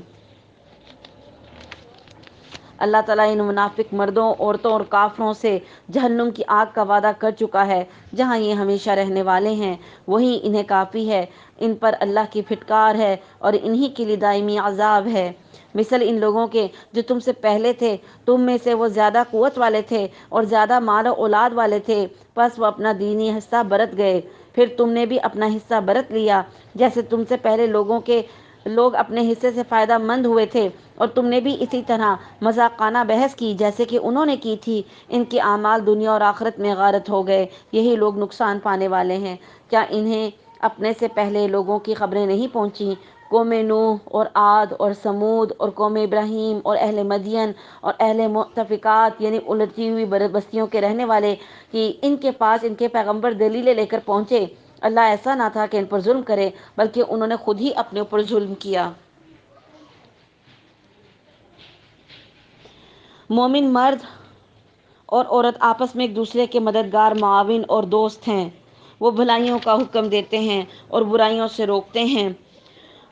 اللہ تعالیٰ ان منافق مردوں، عورتوں اور کافروں سے جہنم کی آگ کا وعدہ کر چکا ہے جہاں یہ ہمیشہ رہنے والے ہیں، وہی انہیں کافی ہے۔ ان پر اللہ کی پھٹکار ہے اور انہی کے لیے دائمی عذاب ہے۔ مثل ان لوگوں کے جو تم سے پہلے تھے، تم میں سے وہ زیادہ قوت والے تھے اور زیادہ مال و اولاد والے تھے، پس وہ اپنا دینی حصہ برت گئے، پھر تم نے بھی اپنا حصہ برت لیا، جیسے تم سے پہلے لوگ اپنے حصے سے فائدہ مند ہوئے تھے، اور تم نے بھی اسی طرح مذاقانہ بحث کی جیسے کہ انہوں نے کی تھی۔ ان کے اعمال دنیا اور آخرت میں غارت ہو گئے، یہی لوگ نقصان پانے والے ہیں۔ کیا انہیں اپنے سے پہلے لوگوں کی خبریں نہیں پہنچیں؟ قوم نوح اور عاد اور سمود اور قوم ابراہیم اور اہل مدین اور اہل مؤتفقات یعنی الٹی ہوئی بستیوں کے رہنے والے، کہ ان کے پاس ان کے پیغمبر دلیلیں لے کر پہنچے۔ اللہ ایسا نہ تھا کہ ان پر ظلم کرے، بلکہ انہوں نے خود ہی اپنے اوپر ظلم کیا۔ مومن مرد اور عورت آپس میں ایک دوسرے کے مددگار، معاون اور دوست ہیں۔ وہ بھلائیوں کا حکم دیتے ہیں اور برائیوں سے روکتے ہیں،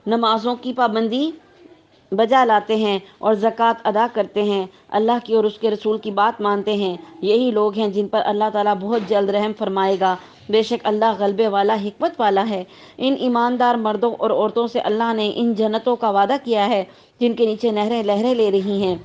نمازوں کی پابندی بجا لاتے ہیں اور زکوٰۃ ادا کرتے ہیں، اللہ کی اور اس کے رسول کی بات مانتے ہیں۔ یہی لوگ ہیں جن پر اللہ تعالیٰ بہت جلد رحم فرمائے گا، بے شک اللہ غلبے والا، حکمت والا ہے۔ ان ایماندار مردوں اور عورتوں سے اللہ نے ان جنتوں کا وعدہ کیا ہے جن کے نیچے نہریں لہریں لے رہی ہیں،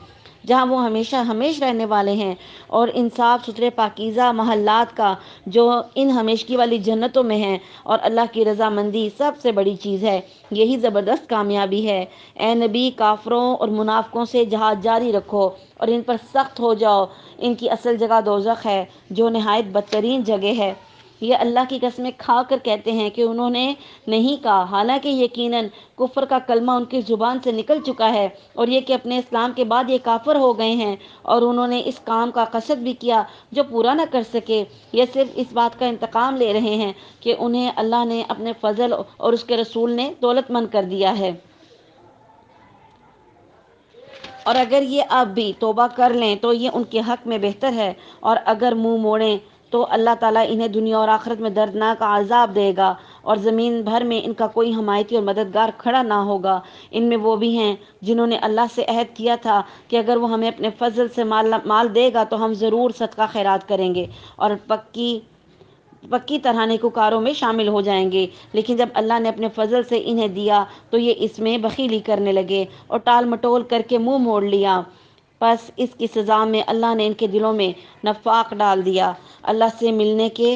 جہاں وہ ہمیشہ ہمیش رہنے والے ہیں، اور ان صاف ستھرے پاکیزہ محلات کا جو ان ہمیشگی والی جنتوں میں ہیں، اور اللہ کی رضامندی سب سے بڑی چیز ہے۔ یہی زبردست کامیابی ہے۔ اے نبی، کافروں اور منافقوں سے جہاد جاری رکھو اور ان پر سخت ہو جاؤ، ان کی اصل جگہ دوزخ ہے جو نہایت بدترین جگہ ہے۔ یہ اللہ کی قسمیں کھا کر کہتے ہیں کہ انہوں نے نہیں کہا، حالانکہ یقیناً کفر کا کلمہ ان کی زبان سے نکل چکا ہے، اور یہ کہ اپنے اسلام کے بعد یہ کافر ہو گئے ہیں، اور انہوں نے اس کام کا قصد بھی کیا جو پورا نہ کر سکے۔ یہ صرف اس بات کا انتقام لے رہے ہیں کہ انہیں اللہ نے اپنے فضل اور اس کے رسول نے دولت مند کر دیا ہے، اور اگر یہ اب بھی توبہ کر لیں تو یہ ان کے حق میں بہتر ہے، اور اگر منہ موڑیں تو اللہ تعالیٰ انہیں دنیا اور آخرت میں دردناک عذاب دے گا، اور زمین بھر میں ان کا کوئی حمایتی اور مددگار کھڑا نہ ہوگا۔ ان میں وہ بھی ہیں جنہوں نے اللہ سے عہد کیا تھا کہ اگر وہ ہمیں اپنے فضل سے مال دے گا تو ہم ضرور صدقہ خیرات کریں گے اور پکی طرح نیکوکاروں میں شامل ہو جائیں گے، لیکن جب اللہ نے اپنے فضل سے انہیں دیا تو یہ اس میں بخیلی کرنے لگے اور ٹال مٹول کر کے منہ موڑ لیا۔ پس اس کی سزا میں اللہ نے ان کے دلوں میں نفاق ڈال دیا اللہ سے ملنے کے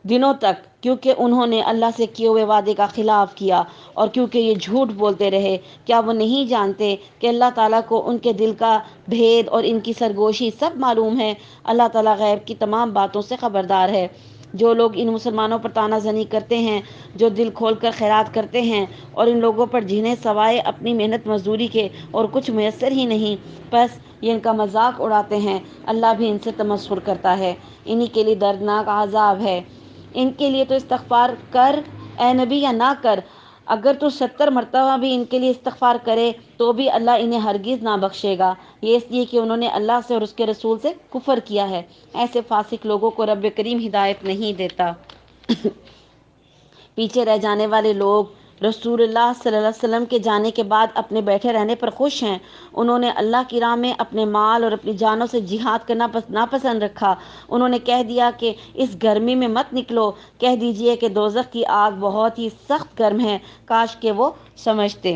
دنوں تک، کیونکہ انہوں نے اللہ سے کیے ہوئے وعدے کا خلاف کیا اور کیونکہ یہ جھوٹ بولتے رہے۔ کیا وہ نہیں جانتے کہ اللہ تعالیٰ کو ان کے دل کا بھید اور ان کی سرگوشی سب معلوم ہے؟ اللہ تعالیٰ غیب کی تمام باتوں سے خبردار ہے۔ جو لوگ ان مسلمانوں پر طعنہ زنی کرتے ہیں، جو دل کھول کر خیرات کرتے ہیں، اور ان لوگوں پر جنہیں سوائے اپنی محنت مزدوری کے اور کچھ میسر ہی نہیں، بس یہ ان کا مذاق اڑاتے ہیں، اللہ بھی ان سے تمسخر کرتا ہے۔ انہی کے لیے دردناک عذاب ہے۔ ان کے لیے تو استغفار کر اے نبی یا نہ کر، اگر تو 70 مرتبہ بھی ان کے لیے استغفار کرے تو بھی اللہ انہیں ہرگز نہ بخشے گا، یہ اس لیے کہ انہوں نے اللہ سے اور اس کے رسول سے کفر کیا ہے۔ ایسے فاسق لوگوں کو رب کریم ہدایت نہیں دیتا۔ پیچھے رہ جانے والے لوگ رسول اللہ صلی اللہ علیہ وسلم کے جانے کے بعد اپنے بیٹھے رہنے پر خوش ہیں۔ انہوں نے اللہ کی راہ میں اپنے مال اور اپنی جانوں سے جہاد کرنا ناپسند رکھا۔ انہوں نے کہہ دیا کہ اس گرمی میں مت نکلو، کہہ دیجئے کہ دوزخ کی آگ بہت ہی سخت گرم ہے، کاش کہ وہ سمجھتے۔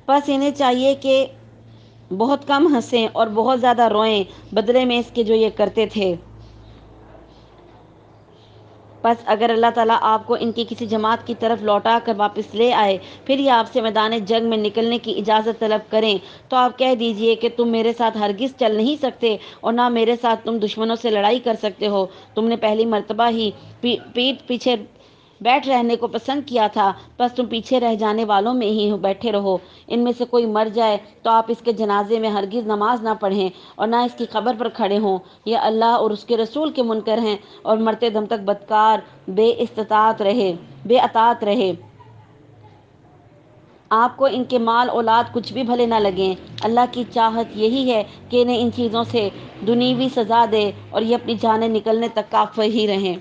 بس انہیں چاہیے کہ بہت کم ہنسیں اور بہت زیادہ روئیں بدلے میں اس کے جو یہ کرتے تھے۔ بس اگر اللہ تعالیٰ آپ کو ان کی کسی جماعت کی طرف لوٹا کر واپس لے آئے، پھر یہ آپ سے میدان جنگ میں نکلنے کی اجازت طلب کریں، تو آپ کہہ دیجئے کہ تم میرے ساتھ ہرگز چل نہیں سکتے اور نہ میرے ساتھ تم دشمنوں سے لڑائی کر سکتے ہو۔ تم نے پہلی مرتبہ ہی پیٹھ پیچھے بیٹھ رہنے کو پسند کیا تھا، بس تم پیچھے رہ جانے والوں میں ہی بیٹھے رہو۔ ان میں سے کوئی مر جائے تو آپ اس کے جنازے میں ہرگز نماز نہ پڑھیں اور نہ اس کی قبر پر کھڑے ہوں۔ یہ اللہ اور اس کے رسول کے منکر ہیں اور مرتے دم تک بدکار، بے اطاعت رہے۔ آپ کو ان کے مال اولاد کچھ بھی بھلے نہ لگیں، اللہ کی چاہت یہی ہے کہ انہیں ان چیزوں سے دنیوی سزا دے اور یہ اپنی جانیں نکلنے تک کافر ہی رہیں۔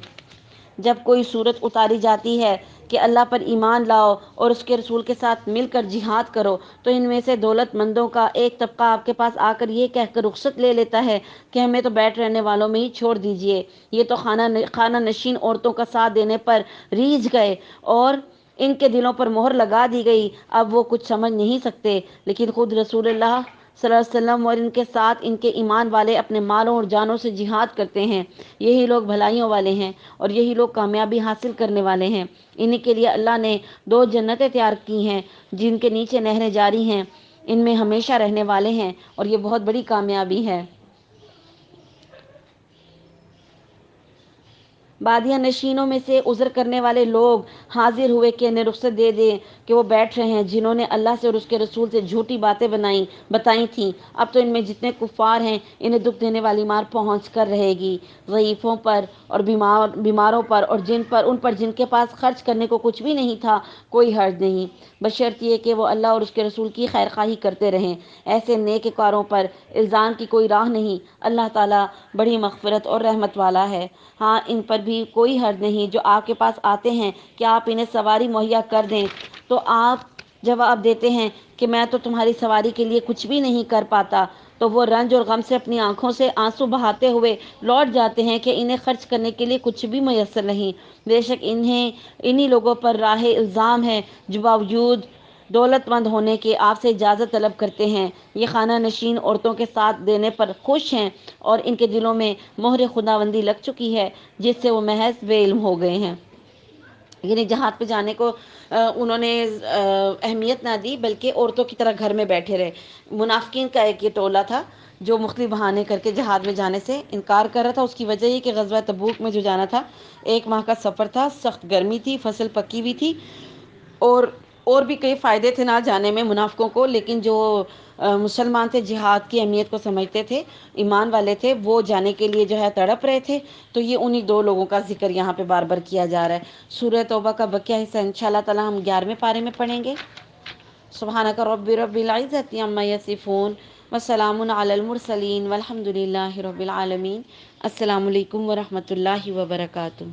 جب کوئی صورت اتاری جاتی ہے کہ اللہ پر ایمان لاؤ اور اس کے رسول کے ساتھ مل کر جہاد کرو، تو ان میں سے دولت مندوں کا ایک طبقہ آپ کے پاس آ کر یہ کہہ کر رخصت لے لیتا ہے کہ ہمیں تو بیٹھ رہنے والوں میں ہی چھوڑ دیجئے، یہ تو خانہ نشین عورتوں کا ساتھ دینے پر ریجھ گئے اور ان کے دلوں پر مہر لگا دی گئی، اب وہ کچھ سمجھ نہیں سکتے۔ لیکن خود رسول اللہ صلی اللہ علیہ وسلم اور ان کے ساتھ ان کے ایمان والے اپنے مالوں اور جانوں سے جہاد کرتے ہیں۔ یہی لوگ بھلائیوں والے ہیں اور یہی لوگ کامیابی حاصل کرنے والے ہیں۔ انہی کے لیے اللہ نے 2 جنتیں تیار کی ہیں جن کے نیچے نہریں جاری ہیں، ان میں ہمیشہ رہنے والے ہیں، اور یہ بہت بڑی کامیابی ہے۔ بادیہ نشینوں میں سے عذر کرنے والے لوگ حاضر ہوئے کہ انہیں رخصت دے دیں کہ وہ بیٹھ رہے ہیں جنہوں نے اللہ سے اور اس کے رسول سے جھوٹی باتیں بتائی تھیں۔ اب تو ان میں جتنے کفار ہیں انہیں دکھ دینے والی مار پہنچ کر رہے گی۔ ضعیفوں پر اور بیماروں پر اور ان پر جن کے پاس خرچ کرنے کو کچھ بھی نہیں تھا کوئی حرج نہیں، بشرط یہ کہ وہ اللہ اور اس کے رسول کی خیرخواہی کرتے رہیں۔ ایسے نیک کاروں پر الزام کی کوئی راہ نہیں، اللہ تعالیٰ بڑی مغفرت اور رحمت والا ہے۔ ہاں، ان پر بھی کوئی حرج نہیں جو آپ کے پاس آتے ہیں کہ آپ انہیں سواری مہیا کر دیں، تو آپ جواب دیتے ہیں کہ میں تو تمہاری سواری کے لیے کچھ بھی نہیں کر پاتا، تو وہ رنج اور غم سے اپنی آنکھوں سے آنسو بہاتے ہوئے لوٹ جاتے ہیں کہ انہیں خرچ کرنے کے لیے کچھ بھی میسر نہیں۔ بے شک انہی لوگوں پر راہ الزام ہے جو باوجود دولت مند ہونے کے آپ سے اجازت طلب کرتے ہیں۔ یہ خانہ نشین عورتوں کے ساتھ دینے پر خوش ہیں اور ان کے دلوں میں مہر خداوندی لگ چکی ہے جس سے وہ محض بے علم ہو گئے ہیں۔ یعنی جہاد پہ جانے کو انہوں نے اہمیت نہ دی، بلکہ عورتوں کی طرح گھر میں بیٹھے رہے۔ منافقین کا ایک یہ ٹولہ تھا جو مختلف بہانے کر کے جہاد میں جانے سے انکار کر رہا تھا۔ اس کی وجہ یہ کہ غزوہ تبوک میں جو جانا تھا 1 ماہ کا سفر تھا، سخت گرمی تھی، فصل پکی ہوئی تھی، اور بھی کئی فائدے تھے نہ جانے میں منافقوں کو، لیکن جو مسلمان تھے، جہاد کی اہمیت کو سمجھتے تھے، ایمان والے تھے، وہ جانے کے لیے جو ہے تڑپ رہے تھے۔ تو یہ انہی 2 لوگوں کا ذکر یہاں پہ بار بار کیا جا رہا ہے۔ سورہ توبہ کا بقیہ حصہ انشاءاللہ تعالی ہم 11ویں پارے میں پڑھیں گے۔ سبحانک رب العزت عما یصفون وسلام علی المرسلین والحمد للہ رب العالمین۔ السلام علیکم ورحمۃ اللہ وبرکاتہ۔